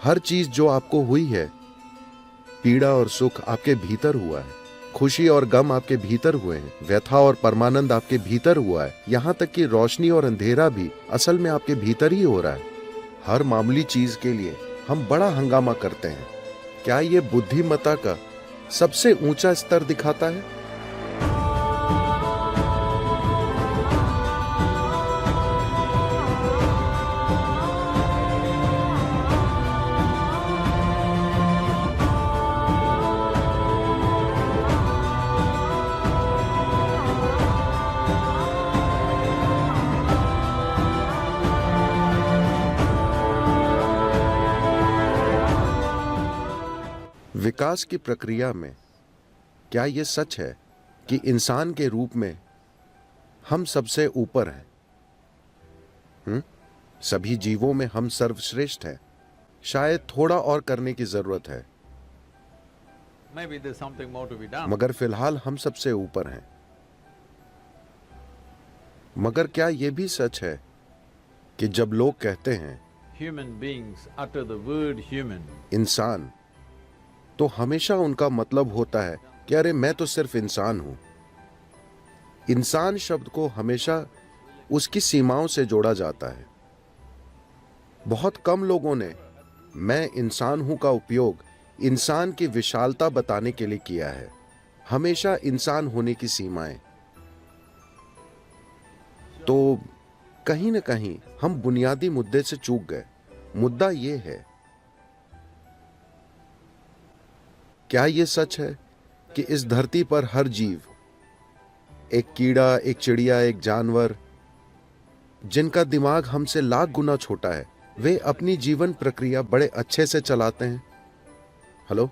हर चीज जो आपको हुई है, पीड़ा और सुख आपके भीतर हुआ है, खुशी और गम आपके भीतर हुए हैं, व्यथा और परमानंद आपके भीतर हुआ है, यहाँ तक कि रोशनी और अंधेरा भी असल में आपके भीतर ही हो रहा है। हर मामूली चीज के लिए हम बड़ा हंगामा करते हैं। क्या ये बुद्धिमत्ता का सबसे ऊंचा स्तर दिखाता है? विकास की प्रक्रिया में क्या यह सच है कि इंसान के रूप में हम सबसे ऊपर हैं? सभी जीवों में हम सर्वश्रेष्ठ हैं। शायद थोड़ा और करने की जरूरत है, Maybe there's something more to be done. मगर फिलहाल हम सबसे ऊपर हैं। मगर क्या यह भी सच है कि जब लोग कहते हैं Human beings utter the word human. इंसान, तो हमेशा उनका मतलब होता है कि अरे मैं तो सिर्फ इंसान हूं। इंसान शब्द को हमेशा उसकी सीमाओं से जोड़ा जाता है। बहुत कम लोगों ने मैं इंसान हूं का उपयोग इंसान की विशालता बताने के लिए किया है। हमेशा इंसान होने की सीमाएं। तो कहीं ना कहीं हम बुनियादी मुद्दे से चूक गए। मुद्दा यह है, क्या यह सच है कि इस धरती पर हर जीव, एक कीड़ा, एक चिड़िया, एक जानवर, जिनका दिमाग हमसे लाख गुना छोटा है, वे अपनी जीवन प्रक्रिया बड़े अच्छे से चलाते हैं? हेलो,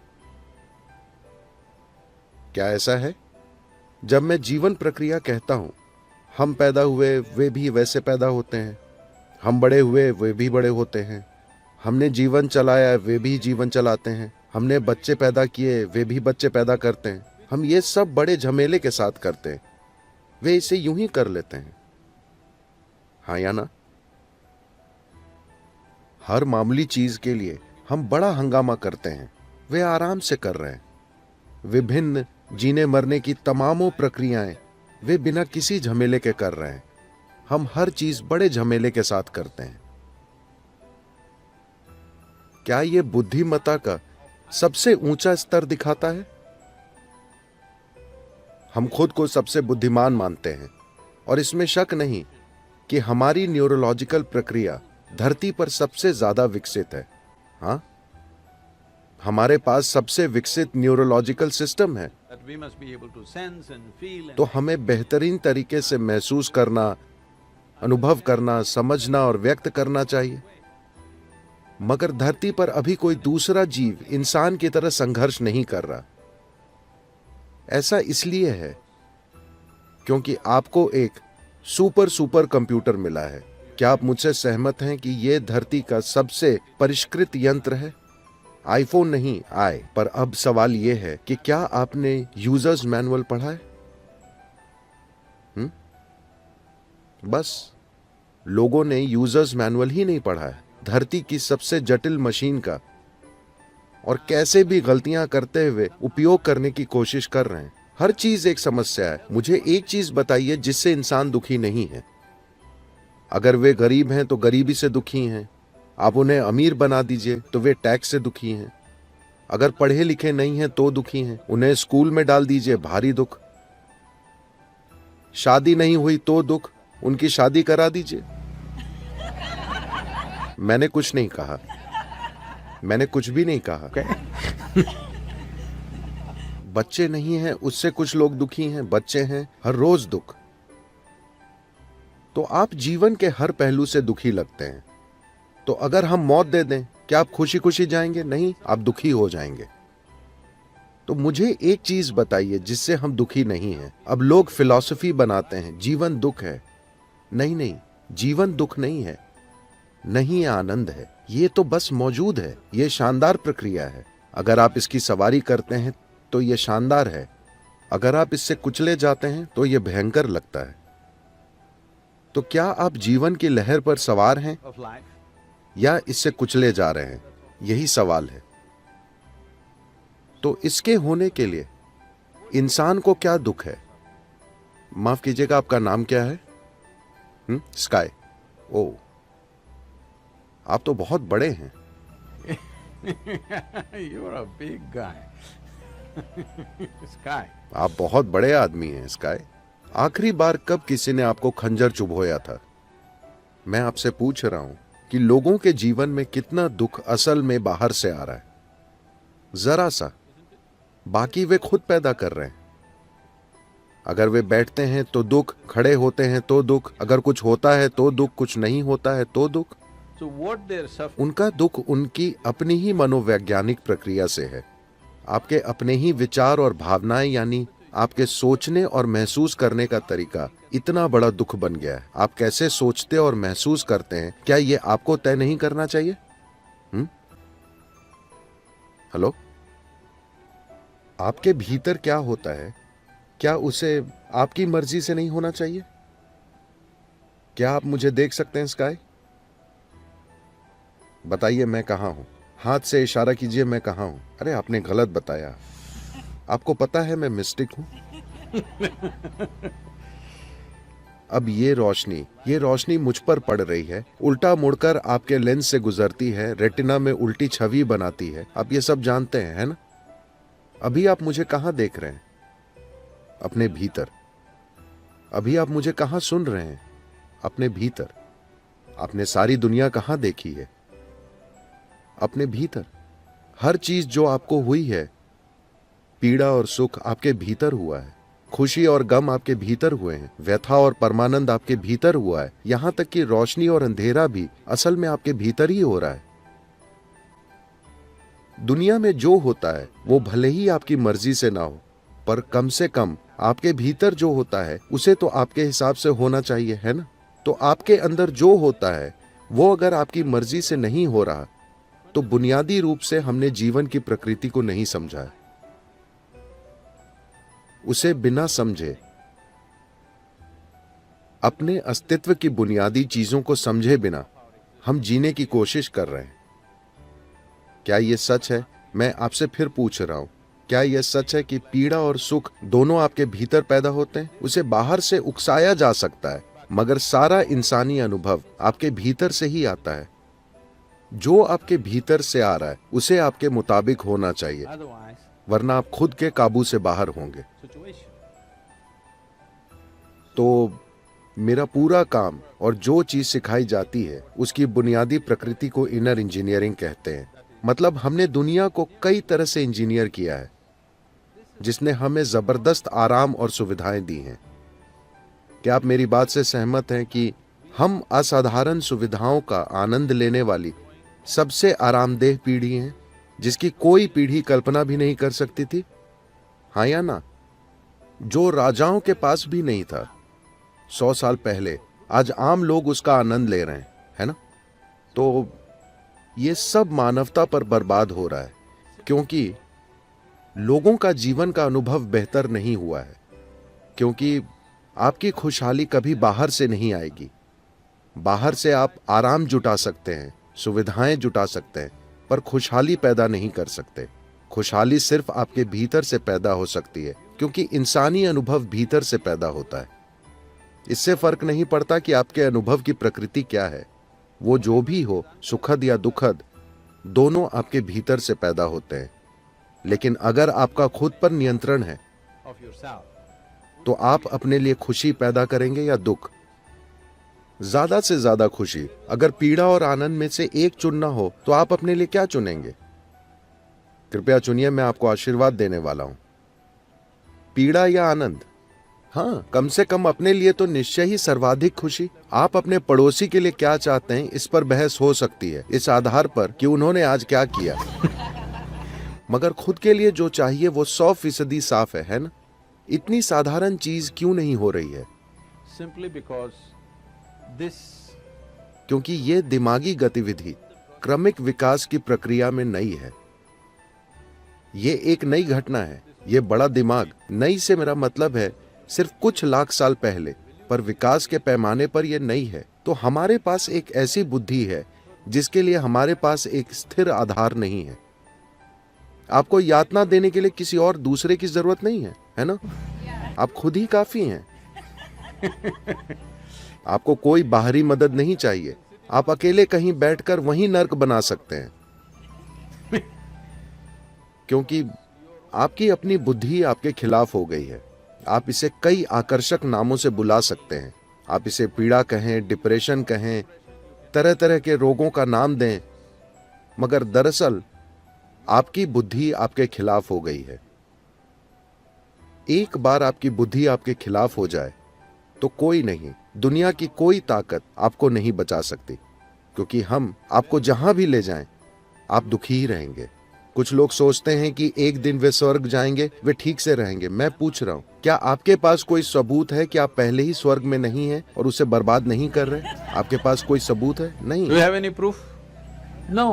क्या ऐसा है? जब मैं जीवन प्रक्रिया कहता हूं, हम पैदा हुए वे भी वैसे पैदा होते हैं, हम बड़े हुए वे भी बड़े होते हैं, हमने जीवन चलाया वे भी जीवन चलाते हैं, हमने बच्चे पैदा किए वे भी बच्चे पैदा करते हैं। हम ये सब बड़े झमेले के साथ करते हैं। वे इसे यूं ही कर लेते हैं, हाँ या ना? हर मामूली चीज के लिए हम बड़ा हंगामा करते हैं। वे आराम से कर रहे हैं। विभिन्न जीने मरने की तमामों प्रक्रियाएं वे बिना किसी झमेले के कर रहे हैं। हम हर चीज बड़े झमेले के साथ करते हैं। क्या यह बुद्धिमत्ता का सबसे ऊंचा स्तर दिखाता है? हम खुद को सबसे बुद्धिमान मानते हैं और इसमें शक नहीं कि हमारी न्यूरोलॉजिकल प्रक्रिया धरती पर सबसे ज्यादा विकसित है। हाँ, हमारे पास सबसे विकसित न्यूरोलॉजिकल सिस्टम है। That we must be able to sense and feel and तो हमें बेहतरीन तरीके से महसूस करना, अनुभव करना, समझना और व्यक्त करना चाहिए। मगर धरती पर अभी कोई दूसरा जीव इंसान की तरह संघर्ष नहीं कर रहा। ऐसा इसलिए है क्योंकि आपको एक सुपर कंप्यूटर मिला है। क्या आप मुझसे सहमत हैं कि यह धरती का सबसे परिष्कृत यंत्र है? आईफोन नहीं आए, पर अब सवाल यह है कि क्या आपने यूजर्स मैनुअल पढ़ा है? बस लोगों ने यूजर्स मैनुअल ही नहीं पढ़ा है। धरती की सबसे जटिल मशीन का और कैसे भी गलतियां करते हुए उपयोग करने की कोशिश कर रहे हैं। हर चीज एक समस्या है। मुझे एक चीज बताइए जिससे इंसान दुखी नहीं है। अगर वे गरीब हैं तो गरीबी से दुखी हैं। आप उन्हें अमीर बना दीजिए तो वे टैक्स से दुखी हैं। अगर पढ़े लिखे नहीं हैं तो दुखी हैं। उन्हें स्कूल में डाल दीजिए, भारी दुख। शादी नहीं हुई तो दुख, उनकी शादी करा दीजिए। मैंने कुछ नहीं कहा, मैंने कुछ भी नहीं कहा। बच्चे नहीं हैं उससे कुछ लोग दुखी हैं, बच्चे हैं हर रोज दुख। तो आप जीवन के हर पहलू से दुखी लगते हैं। तो अगर हम मौत दे दें, क्या आप खुशी खुशी जाएंगे? नहीं, आप दुखी हो जाएंगे। तो मुझे एक चीज बताइए जिससे हम दुखी नहीं हैं। अब लोग फिलॉसफी बनाते हैं जीवन दुख है। नहीं, जीवन दुख नहीं है, नहीं, आनंद है। ये तो बस मौजूद है। ये शानदार प्रक्रिया है। अगर आप इसकी सवारी करते हैं तो ये शानदार है। अगर आप इससे कुचले जाते हैं तो ये भयंकर लगता है। तो क्या आप जीवन की लहर पर सवार हैं of life. या इससे कुचले जा रहे हैं? यही सवाल है। तो इसके होने के लिए इंसान को क्या दुख है? माफ कीजिएगा, आपका नाम क्या है? स्काई। ओ, आप तो बहुत बड़े हैं। You're a big guy. Sky. आप बहुत बड़े आदमी हैं स्काई। आखिरी बार कब किसी ने आपको खंजर चुभोया था? मैं आपसे पूछ रहा हूं कि लोगों के जीवन में कितना दुख असल में बाहर से आ रहा है? जरा सा। बाकी वे खुद पैदा कर रहे हैं। अगर वे बैठते हैं तो दुख, खड़े होते हैं तो दुख, अगर कुछ होता है तो दुख, कुछ नहीं होता है तो दुख। So what they're suffering, उनका दुख उनकी अपनी ही मनोवैज्ञानिक प्रक्रिया से है। आपके अपने ही विचार और भावनाएं, यानी आपके सोचने और महसूस करने का तरीका इतना बड़ा दुख बन गया है। आप कैसे सोचते और महसूस करते हैं, क्या ये आपको तय नहीं करना चाहिए? हेलो, आपके भीतर क्या होता है, क्या उसे आपकी मर्जी से नहीं होना चाहिए? क्या आप मुझे देख सकते हैं स्काई? बताइए मैं कहां हूं? हाथ से इशारा कीजिए, मैं कहां हूं? अरे आपने गलत बताया। आपको पता है मैं मिस्टिक हूं। अब ये रोशनी मुझ पर पड़ रही है, उल्टा मुड़कर आपके लेंस से गुजरती है, रेटिना में उल्टी छवि बनाती है। आप ये सब जानते हैं, है ना? अभी आप मुझे कहां देख रहे हैं? अपने भीतर। अभी आप मुझे कहां सुन रहे हैं? अपने भीतर। आपने सारी दुनिया कहां देखी है? अपने भीतर। हर चीज जो आपको हुई है, पीड़ा और सुख आपके भीतर हुआ है, खुशी और गम आपके भीतर हुए हैं, व्यथा और परमानंद आपके भीतर हुआ है, यहां तक कि रोशनी और अंधेरा भी असल में आपके भीतर ही हो रहा है। दुनिया में जो होता है वो भले ही आपकी मर्जी से ना हो, पर कम से कम आपके भीतर जो होता है उसे तो आपके हिसाब से होना चाहिए, है ना? तो आपके अंदर जो होता है वो अगर आपकी मर्जी से नहीं हो रहा, तो बुनियादी रूप से हमने जीवन की प्रकृति को नहीं समझा है। उसे बिना समझे, अपने अस्तित्व की बुनियादी चीजों को समझे बिना हम जीने की कोशिश कर रहे हैं। क्या यह सच है? मैं आपसे फिर पूछ रहा हूं, क्या यह सच है कि पीड़ा और सुख दोनों आपके भीतर पैदा होते हैं? उसे बाहर से उकसाया जा सकता है, मगर सारा इंसानी अनुभव आपके भीतर से ही आता है। जो आपके भीतर से आ रहा है उसे आपके मुताबिक होना चाहिए, otherwise वरना आप खुद के काबू से बाहर होंगे। situation. तो मेरा पूरा काम और जो चीज सिखाई जाती है उसकी बुनियादी प्रकृति को इनर इंजीनियरिंग कहते हैं। मतलब हमने दुनिया को कई तरह से इंजीनियर किया है, जिसने हमें जबरदस्त आराम और सुविधाएं दी हैं। क्या आप मेरी बात से सहमत हैं कि हम असाधारण सुविधाओं का आनंद लेने वाली सबसे आरामदेह पीढ़ी हैं, जिसकी कोई पीढ़ी कल्पना भी नहीं कर सकती थी? हाँ या ना? जो राजाओं के पास भी नहीं था 100 साल पहले, आज आम लोग उसका आनंद ले रहे हैं, है ना? तो ये सब मानवता पर बर्बाद हो रहा है, क्योंकि लोगों का जीवन का अनुभव बेहतर नहीं हुआ है। क्योंकि आपकी खुशहाली कभी बाहर से नहीं आएगी। बाहर से आप आराम जुटा सकते हैं, सुविधाएं जुटा सकते हैं, पर खुशहाली पैदा नहीं कर सकते। खुशहाली सिर्फ आपके भीतर से पैदा हो सकती है, क्योंकि इंसानी अनुभव भीतर से पैदा होता है। इससे फर्क नहीं पड़ता कि आपके अनुभव की प्रकृति क्या है। वो जो भी हो, सुखद या दुखद, दोनों आपके भीतर से पैदा होते हैं। लेकिन अगर आपका खुद पर नियंत्रण है, Of yourself. तो आप अपने लिए खुशी पैदा करेंगे या दुख? ज्यादा से ज्यादा खुशी। अगर पीड़ा और आनंद में से एक चुनना हो तो आप अपने लिए क्या चुनेंगे? कृपया चुनिए, मैं आपको आशीर्वाद देने वाला हूं। पीड़ा या आनंद? हाँ, कम से कम अपने लिए तो निश्चय ही सर्वाधिक खुशी। आप अपने पड़ोसी के लिए क्या चाहते हैं, इस पर बहस हो सकती है, इस आधार पर कि उन्होंने आज क्या किया। मगर खुद के लिए जो चाहिए वो 100% साफ है ना? इतनी साधारण चीज क्यों नहीं हो रही है? Simply because this क्योंकि ये दिमागी गतिविधि क्रमिक विकास की प्रक्रिया में नई है। ये एक नई घटना है। ये बड़ा दिमाग, नई से मेरा मतलब है सिर्फ कुछ लाख साल पहले, पर विकास के पैमाने पर यह नई है। तो हमारे पास एक ऐसी बुद्धि है जिसके लिए हमारे पास एक स्थिर आधार नहीं है। आपको यातना देने के लिए किसी और दूसरे की जरूरत नहीं है ना? आप खुद ही काफी हैं। आपको कोई बाहरी मदद नहीं चाहिए। आप अकेले कहीं बैठकर वहीं नर्क बना सकते हैं, क्योंकि आपकी अपनी बुद्धि आपके खिलाफ हो गई है। आप इसे कई आकर्षक नामों से बुला सकते हैं। आप इसे पीड़ा कहें, डिप्रेशन कहें, तरह तरह के रोगों का नाम दें, मगर दरअसल आपकी बुद्धि आपके खिलाफ हो गई है। एक बार आपकी बुद्धि आपके खिलाफ हो जाए तो कोई नहीं, दुनिया की कोई ताकत आपको नहीं बचा सकती, क्योंकि हम आपको जहां भी ले जाएं आप दुखी ही रहेंगे। कुछ लोग सोचते हैं कि एक दिन वे स्वर्ग जाएंगे, वे ठीक से रहेंगे। मैं पूछ रहा हूं, क्या आपके पास कोई सबूत है कि आप पहले ही स्वर्ग में नहीं हैं और उसे बर्बाद नहीं कर रहे? आपके पास कोई सबूत है? नहीं। Do you have any proof? No.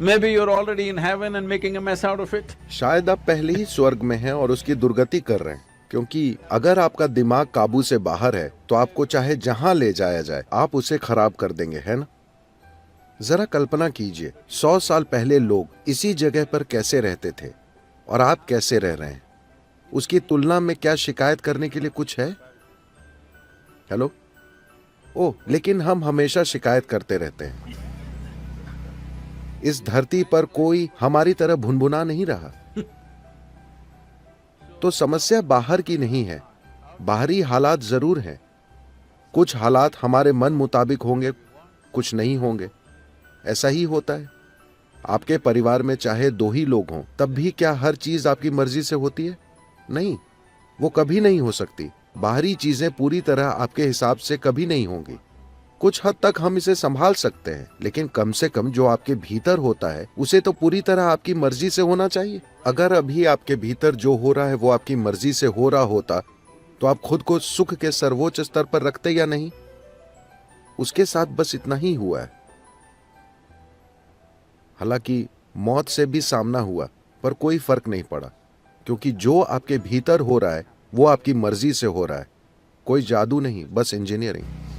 Maybe you're already in heaven and making a mess out of it. शायद आप पहले ही स्वर्ग में हैं और उसकी दुर्गति कर रहे हैं, क्योंकि अगर आपका दिमाग काबू से बाहर है तो आपको चाहे जहां ले जाया जाए आप उसे खराब कर देंगे, है ना? जरा कल्पना कीजिए, 100 साल पहले लोग इसी जगह पर कैसे रहते थे और आप कैसे रह रहे हैं। उसकी तुलना में क्या शिकायत करने के लिए कुछ है? हेलो? ओह, लेकिन हम हमेशा शिकायत करते रहते हैं। इस धरती पर कोई हमारी तरह भुनभुना नहीं रहा। तो समस्या बाहर की नहीं है, बाहरी हालात जरूर हैं। कुछ हालात हमारे मन मुताबिक होंगे, कुछ नहीं होंगे। ऐसा ही होता है। आपके परिवार में चाहे 2 ही लोग हों, तब भी क्या हर चीज आपकी मर्जी से होती है? नहीं, वो कभी नहीं हो सकती। बाहरी चीजें पूरी तरह आपके हिसाब से कभी नहीं होंगी। कुछ हद तक हम इसे संभाल सकते हैं, लेकिन कम से कम जो आपके भीतर होता है उसे तो पूरी तरह आपकी मर्जी से होना चाहिए। अगर अभी आपके भीतर जो हो रहा है वो आपकी मर्जी से हो रहा होता तो आप खुद को सुख के सर्वोच्च स्तर पर रखते या नहीं? उसके साथ बस इतना ही हुआ है। हालांकि मौत से भी सामना हुआ, पर कोई फर्क नहीं पड़ा, क्योंकि जो आपके भीतर हो रहा है वो आपकी मर्जी से हो रहा है। कोई जादू नहीं, बस इंजीनियरिंग।